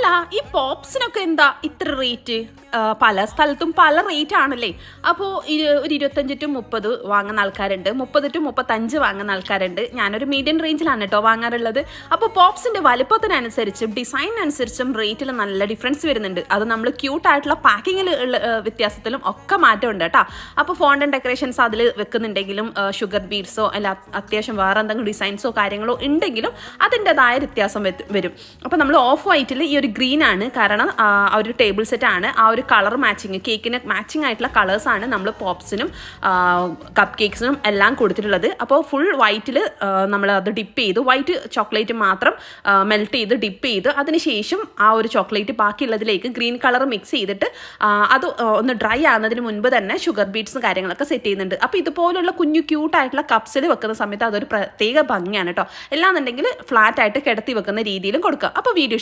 അല്ല ഈ പോപ്സിനൊക്കെ എന്താ ഇത്ര റേറ്റ്? പല സ്ഥലത്തും പല റേറ്റ് ആണല്ലേ. അപ്പോൾ ഒരു 25 to 30 വാങ്ങുന്ന ആൾക്കാരുണ്ട്, 30 to 35 വാങ്ങുന്ന ആൾക്കാരുണ്ട്. ഞാനൊരു മീഡിയം റേഞ്ചിലാണ് കേട്ടോ വാങ്ങാറുള്ളത്. അപ്പോൾ പോപ്സിൻ്റെ വലുപ്പത്തിനനുസരിച്ചും ഡിസൈനനുസരിച്ചും റേറ്റിൽ നല്ല ഡിഫറൻസ് വരുന്നുണ്ട്. അത് നമ്മൾ ക്യൂട്ടായിട്ടുള്ള പാക്കിങ്ങിൽ ഉള്ള വ്യത്യാസത്തിലും ഒക്കെ മാറ്റമുണ്ട് കേട്ടോ. അപ്പോൾ ഫോണ്ടൻ ഡെക്കറേഷൻസ് അതിൽ വെക്കുന്നുണ്ടെങ്കിലും ഷുഗർ ബീഡ്സോ അല്ല അത്യാവശ്യം വേറെ എന്തെങ്കിലും ഡിസൈൻസോ കാര്യങ്ങളോ ഉണ്ടെങ്കിലും അതിൻ്റെതായ വ്യത്യാസം വരും. അപ്പോൾ നമ്മൾ ഓഫ് വൈറ്റിൽ ഈ ഒരു ഗ്രീൻ ആണ്, കാരണം ആ ഒരു ടേബിൾ സെറ്റ് ആണ്, ആ ഒരു കളർ മാച്ചിങ് കേക്കിന് മാച്ചിങ് ആയിട്ടുള്ള കളേഴ്സാണ് നമ്മൾ പോപ്സിനും കപ്പ് കേക്ക്സിനും എല്ലാം കൊടുത്തിട്ടുള്ളത്. അപ്പോൾ ഫുൾ വൈറ്റിൽ നമ്മൾ അത് ഡിപ്പ് ചെയ്തു, വൈറ്റ് ചോക്ലേറ്റ് മാത്രം മെൽറ്റ് ചെയ്ത് ഡിപ്പ് ചെയ്ത് അതിനുശേഷം ആ ഒരു ചോക്ലേറ്റ് ബാക്കിയുള്ളതിലേക്ക് ഗ്രീൻ കളർ മിക്സ് ചെയ്തിട്ട് അത് ഒന്ന് ഡ്രൈ ആകുന്നതിന് മുൻപ് തന്നെ ഷുഗർ ബീഡ്സും കാര്യങ്ങളൊക്കെ സെറ്റ് ചെയ്യുന്നുണ്ട്. അപ്പോൾ ഇതുപോലുള്ള കുഞ്ഞു ക്യൂട്ടായിട്ടുള്ള കപ്സിൽ വെക്കുന്ന സമയത്ത് അതൊരു പ്രത്യേക ഭംഗിയാണ് കേട്ടോ. എല്ലാന്നുണ്ടെങ്കിൽ ഫ്ലാറ്റ് ആയിട്ട് കിടത്തി വെക്കുന്ന രീതിയിലും കൊടുക്കുക. അപ്പോൾ വീഡിയോ